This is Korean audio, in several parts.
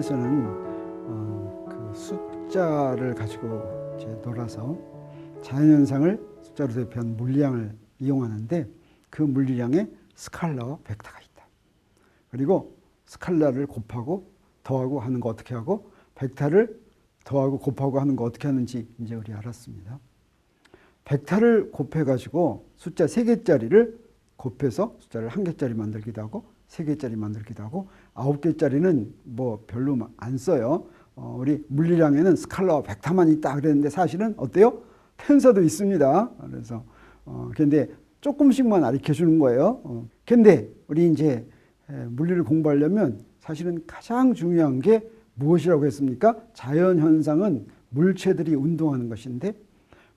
자연에서는 그 숫자를 가지고 이제 놀아서 자연현상을 숫자로 대표한 물리량을 이용하는데, 그 물리량에 스칼라와 벡터가 있다. 그리고 스칼라를 곱하고 더하고 하는 거 어떻게 하고, 벡터를 더하고 곱하고 하는 거 어떻게 하는지 이제 우리 알았습니다. 벡터를 곱해가지고 숫자 3개짜리를 곱해서 숫자를 1개짜리 만들기도 하고 3개짜리 만들기도 하고 9개짜리는 뭐 별로 안 써요. 우리 물리량에는 스칼라와 벡터만 있다 그랬는데 사실은 어때요? 텐서도 있습니다. 그래서 근데 조금씩만 가르쳐 주는 거예요. 근데 우리 이제 물리를 공부하려면 사실은 가장 중요한 게 무엇이라고 했습니까? 자연 현상은 물체들이 운동하는 것인데,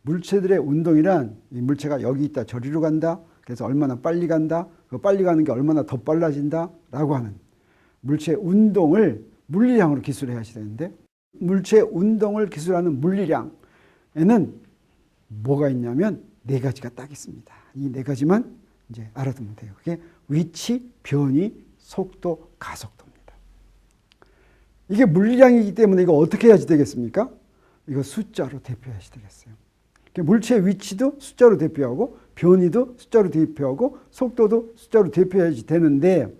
물체들의 운동이란 이 물체가 여기 있다 저리로 간다. 그래서 얼마나 빨리 간다. 그 빨리 가는 게 얼마나 더 빨라진다. 라고 하는 물체 운동을 물리량으로 기술해야 되는데, 물체 운동을 기술하는 물리량에는 뭐가 있냐면 4가지가 딱 있습니다. 이 4가지만 이제 알아두면 돼요. 그게 위치, 변이, 속도, 가속도입니다. 이게 물리량이기 때문에 이거 어떻게 해야지 되겠습니까? 이거 숫자로 대표해야지 되겠어요. 물체의 위치도 숫자로 대표하고, 변이도 숫자로 대표하고, 속도도 숫자로 대표해야지 되는데,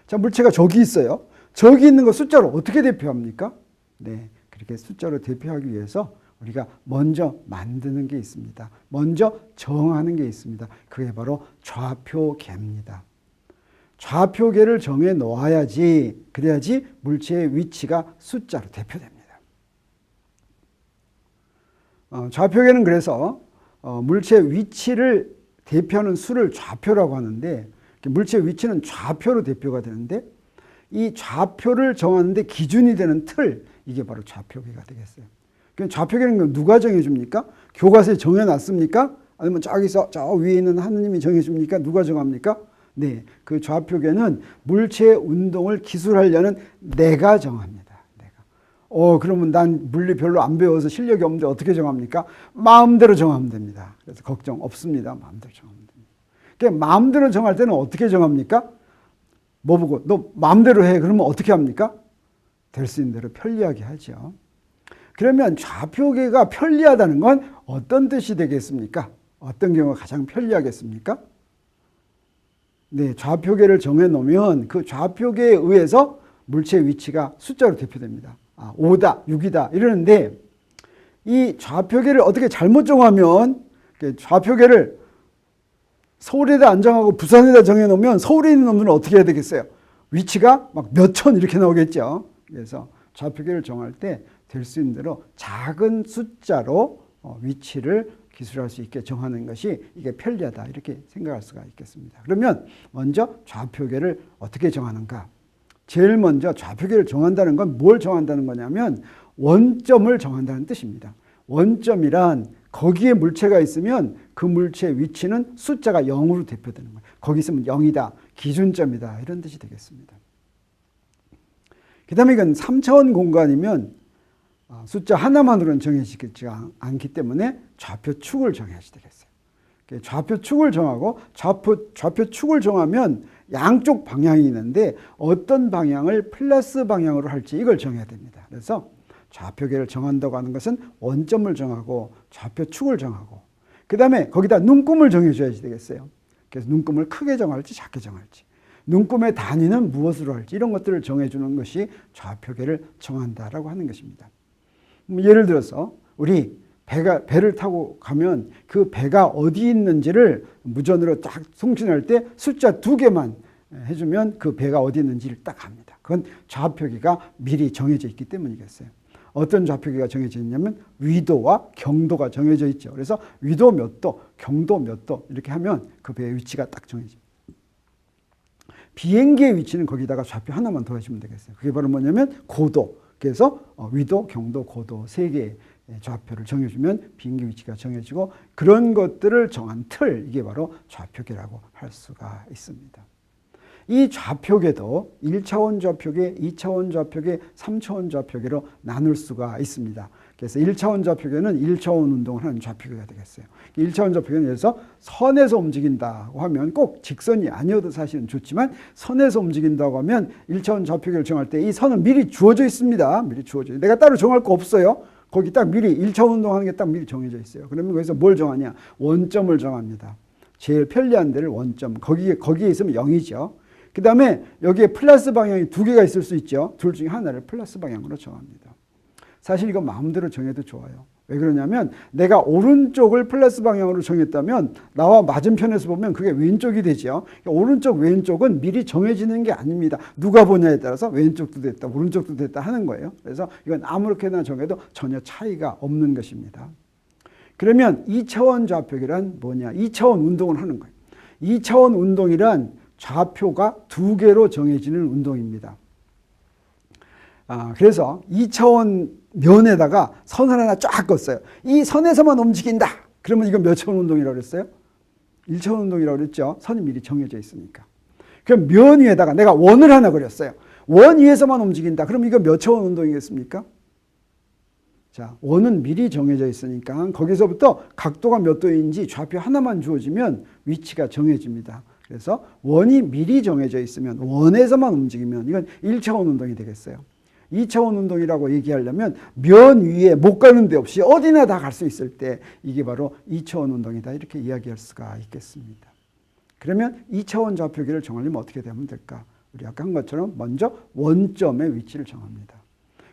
자, 물체가 저기 있어요. 저기 있는 거 숫자로 어떻게 대표합니까? 네, 그렇게 숫자로 대표하기 위해서 우리가 먼저 만드는 게 있습니다. 먼저 정하는 게 있습니다. 그게 바로 좌표계입니다. 좌표계를 정해 놓아야지, 그래야지 물체의 위치가 숫자로 대표됩니다. 좌표계는 그래서 물체의 위치를 대표하는 수를 좌표라고 하는데, 물체의 위치는 좌표로 대표가 되는데, 이 좌표를 정하는데 기준이 되는 틀, 이게 바로 좌표계가 되겠어요. 좌표계는 누가 정해줍니까? 교과서에 정해놨습니까? 아니면 저기서 저 위에 있는 하느님이 정해줍니까? 누가 정합니까? 네, 그 좌표계는 물체의 운동을 기술하려는 내가 정합니다. 내가. 그러면 난 물리 별로 안 배워서 실력이 없는데 어떻게 정합니까? 마음대로 정하면 됩니다. 그래서 걱정 없습니다. 마음대로 정하면 됩니다. 그러니까 마음대로 정할 때는 어떻게 정합니까? 뭐 보고 너 마음대로 해. 그러면 어떻게 합니까? 될 수 있는 대로 편리하게 하죠. 그러면 좌표계가 편리하다는 건 어떤 뜻이 되겠습니까? 어떤 경우가 가장 편리하겠습니까? 네, 좌표계를 정해놓으면 그 좌표계에 의해서 물체의 위치가 숫자로 대표됩니다. 5다, 6이다 이러는데, 이 좌표계를 어떻게 잘못 정하면, 좌표계를 서울에다 안 정하고 부산에다 정해놓으면 서울에 있는 놈들은 어떻게 해야 되겠어요? 위치가 막 몇천 이렇게 나오겠죠. 그래서 좌표계를 정할 때 될 수 있는 대로 작은 숫자로 위치를 기술할 수 있게 정하는 것이 이게 편리하다, 이렇게 생각할 수가 있겠습니다. 그러면 먼저 좌표계를 어떻게 정하는가? 제일 먼저 좌표계를 정한다는 건 뭘 정한다는 거냐면 원점을 정한다는 뜻입니다. 원점이란 거기에 물체가 있으면 그 물체의 위치는 숫자가 0으로 대표되는 거예요. 거기 있으면 0이다, 기준점이다, 이런 뜻이 되겠습니다. 그 다음에 이건 3차원 공간이면 숫자 하나만으로는 정해지지 않기 때문에 좌표축을 정해야지 되겠어요. 좌표축을 정하고, 좌표축을 정하면 양쪽 방향이 있는데 어떤 방향을 플러스 방향으로 할지 이걸 정해야 됩니다. 그래서 좌표계를 정한다고 하는 것은 원점을 정하고 좌표축을 정하고, 그 다음에 거기다 눈금을 정해줘야지 되겠어요. 그래서 눈금을 크게 정할지 작게 정할지, 눈금의 단위는 무엇으로 할지, 이런 것들을 정해주는 것이 좌표계를 정한다라고 하는 것입니다. 예를 들어서 우리 배를 타고 가면 그 배가 어디 있는지를 무전으로 딱 송신할 때 숫자 2개만 해주면 그 배가 어디 있는지를 딱 압니다. 그건 좌표계가 미리 정해져 있기 때문이겠어요. 어떤 좌표계가 정해져 있냐면 위도와 경도가 정해져 있죠. 그래서 위도 몇 도, 경도 몇 도 이렇게 하면 그 배의 위치가 딱 정해져요. 비행기의 위치는 거기다가 좌표 하나만 더해주면 되겠어요. 그게 바로 뭐냐면 고도. 그래서 위도, 경도, 고도 3개의 좌표를 정해주면 비행기 위치가 정해지고, 그런 것들을 정한 틀, 이게 바로 좌표계라고 할 수가 있습니다. 이 좌표계도 1차원 좌표계, 2차원 좌표계, 3차원 좌표계로 나눌 수가 있습니다. 그래서 1차원 좌표계는 1차원 운동을 하는 좌표계가 되겠어요. 1차원 좌표계는 그래서 선에서 움직인다고 하면 꼭 직선이 아니어도 사실은 좋지만 선에서 움직인다고 하면 1차원 좌표계를 정할 때 이 선은 미리 주어져 있습니다. 미리 주어져 있어요. 내가 따로 정할 거 없어요. 거기 딱 미리 1차원 운동하는 게 딱 미리 정해져 있어요. 그러면 거기서 뭘 정하냐? 원점을 정합니다. 제일 편리한 데를 원점. 거기에 있으면 0이죠. 그 다음에 여기에 플러스 방향이 두 개가 있을 수 있죠. 둘 중에 하나를 플러스 방향으로 정합니다. 사실 이거 마음대로 정해도 좋아요. 왜 그러냐면 내가 오른쪽을 플러스 방향으로 정했다면 나와 맞은편에서 보면 그게 왼쪽이 되죠. 오른쪽 왼쪽은 미리 정해지는 게 아닙니다. 누가 보냐에 따라서 왼쪽도 됐다 오른쪽도 됐다 하는 거예요. 그래서 이건 아무렇게나 정해도 전혀 차이가 없는 것입니다. 그러면 2차원 좌표계란 뭐냐? 2차원 운동을 하는 거예요. 2차원 운동이란 좌표가 두 개로 정해지는 운동입니다. 그래서 2차원 면에다가 선을 하나 쫙 껐어요. 이 선에서만 움직인다. 그러면 이건 몇 차원 운동이라고 그랬어요? 1차원 운동이라고 그랬죠. 선이 미리 정해져 있으니까. 그럼 면 위에다가 내가 원을 하나 그렸어요. 원 위에서만 움직인다. 그럼 이거 몇 차원 운동이겠습니까? 자, 원은 미리 정해져 있으니까 거기서부터 각도가 몇 도인지 좌표 하나만 주어지면 위치가 정해집니다. 그래서 원이 미리 정해져 있으면 원에서만 움직이면 이건 1차원 운동이 되겠어요. 2차원 운동이라고 얘기하려면 면 위에 못 가는 데 없이 어디나 다 갈 수 있을 때 이게 바로 2차원 운동이다 이렇게 이야기할 수가 있겠습니다. 그러면 2차원 좌표계를 정하려면 어떻게 되면 될까? 우리 아까 한 것처럼 먼저 원점의 위치를 정합니다.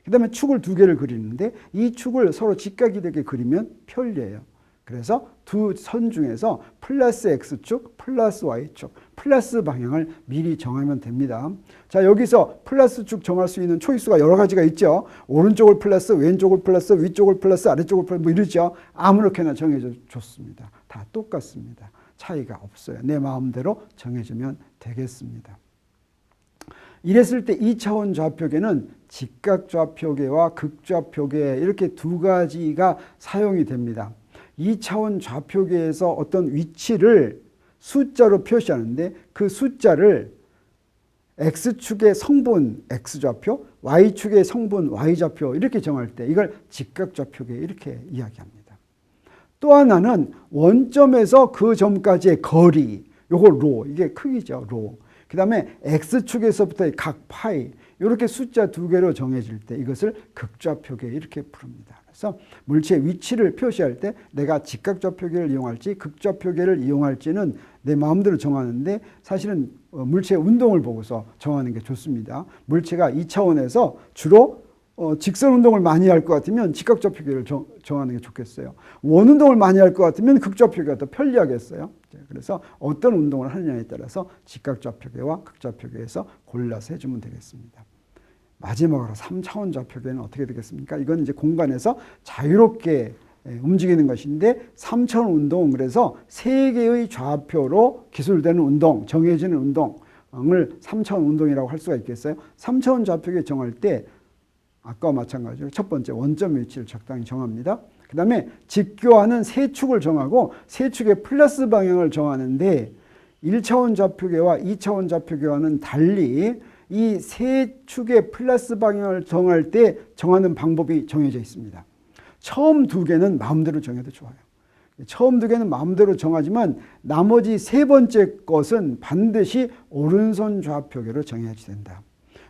그 다음에 축을 두 개를 그리는데 이 축을 서로 직각이 되게 그리면 편리해요. 그래서 두 선 중에서 플러스 X축, 플러스 Y축, 플러스 방향을 미리 정하면 됩니다. 자, 여기서 플러스 축 정할 수 있는 초이스가 여러 가지가 있죠. 오른쪽을 플러스, 왼쪽을 플러스, 위쪽을 플러스, 아래쪽을 플러스 뭐 이러죠. 아무렇게나 정해져 좋습니다. 다 똑같습니다. 차이가 없어요. 내 마음대로 정해주면 되겠습니다. 이랬을 때 2차원 좌표계는 직각좌표계와 극좌표계 이렇게 두 가지가 사용이 됩니다. 2차원 좌표계에서 어떤 위치를 숫자로 표시하는데 그 숫자를 X축의 성분 X좌표, Y축의 성분 Y좌표 이렇게 정할 때 이걸 직각좌표계 이렇게 이야기합니다. 또 하나는 원점에서 그 점까지의 거리, 요거 로, 이게 크기죠. 로. 그 다음에 X축에서부터의 각 파이 이렇게 숫자 두 개로 정해질 때 이것을 극좌표계 이렇게 부릅니다. 그래서 물체의 위치를 표시할 때 내가 직각좌표계를 이용할지 극좌표계를 이용할지는 내 마음대로 정하는데 사실은 물체의 운동을 보고서 정하는 게 좋습니다. 물체가 2차원에서 주로 직선 운동을 많이 할 것 같으면 직각좌표계를 정하는 게 좋겠어요. 원 운동을 많이 할 것 같으면 극좌표계가 더 편리하겠어요. 그래서 어떤 운동을 하느냐에 따라서 직각좌표계와 극좌표계에서 골라서 해주면 되겠습니다. 마지막으로 3차원 좌표계는 어떻게 되겠습니까? 이건 이제 공간에서 자유롭게 움직이는 것인데 3차원 운동은 그래서 세 개의 좌표로 기술되는 운동, 정해지는 운동을 3차원 운동이라고 할 수가 있겠어요? 3차원 좌표계 정할 때 아까와 마찬가지로 첫 번째 원점 위치를 적당히 정합니다. 그 다음에 직교하는 세 축을 정하고 세 축의 플러스 방향을 정하는데 1차원 좌표계와 2차원 좌표계와는 달리 이 세 축의 플러스 방향을 정할 때 정하는 방법이 정해져 있습니다. 처음 두 개는 마음대로 정해도 좋아요. 처음 두 개는 마음대로 정하지만 나머지 세 번째 것은 반드시 오른손 좌표계로 정해야지 된다.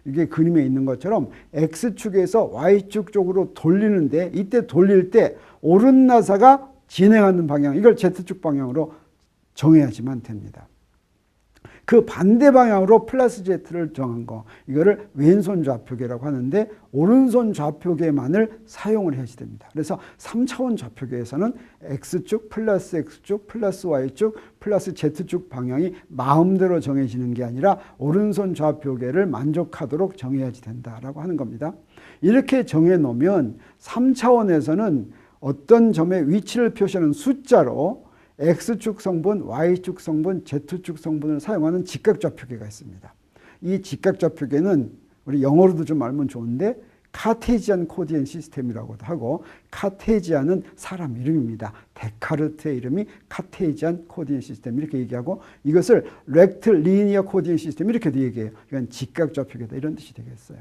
이게 그림에 있는 것처럼 X축에서 Y축 쪽으로 돌리는데 이때 돌릴 때 오른 나사가 진행하는 방향 이걸 Z축 방향으로 정해야지만 됩니다. 그 반대 방향으로 플러스 Z를 정한 거 이거를 왼손 좌표계라고 하는데 오른손 좌표계만을 사용을 해야지 됩니다. 그래서 3차원 좌표계에서는 X축 플러스 X축 플러스 Y축 플러스 Z축 방향이 마음대로 정해지는 게 아니라 오른손 좌표계를 만족하도록 정해야지 된다라고 하는 겁니다. 이렇게 정해 놓으면 3차원에서는 어떤 점의 위치를 표시하는 숫자로 X축 성분, Y축 성분, Z축 성분을 사용하는 직각좌표계가 있습니다. 이 직각좌표계는 우리 영어로도 좀 알면 좋은데 카테지안 코디엔 시스템이라고도 하고 카테지안은 사람 이름입니다. 데카르트의 이름이 카테지안 코디엔 시스템 이렇게 얘기하고 이것을 렉트 리니어 코디엔 시스템 이렇게도 얘기해요. 이건 직각좌표계다 이런 뜻이 되겠어요.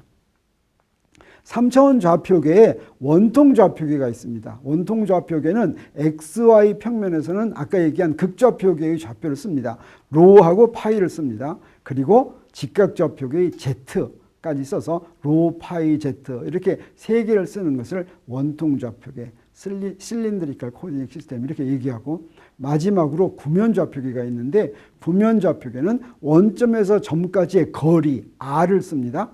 3차원 좌표계에 원통 좌표계가 있습니다. 원통 좌표계는 XY 평면에서는 아까 얘기한 극좌표계의 좌표를 씁니다. 로하고 파이를 씁니다. 그리고 직각 좌표계의 Z까지 써서 로, 파이, Z 이렇게 세 개를 쓰는 것을 원통 좌표계, 실린드리컬 코디네이트 시스템 이렇게 얘기하고, 마지막으로 구면 좌표계가 있는데 구면 좌표계는 원점에서 점까지의 거리 R을 씁니다.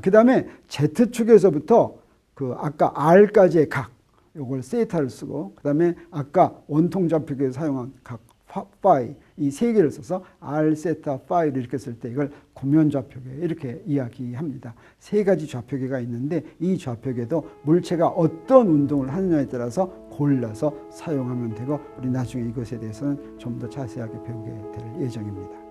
그 다음에 Z축에서부터 그 아까 R까지의 각, 요걸 세타를 쓰고, 그 다음에 아까 원통 좌표계에서 사용한 각 파이, 이 세 개를 써서 R, 세타, 파이를 이렇게 쓸 때 이걸 구면 좌표계 이렇게 이야기합니다. 세 가지 좌표계가 있는데 이 좌표계도 물체가 어떤 운동을 하느냐에 따라서 골라서 사용하면 되고, 우리 나중에 이것에 대해서는 좀 더 자세하게 배우게 될 예정입니다.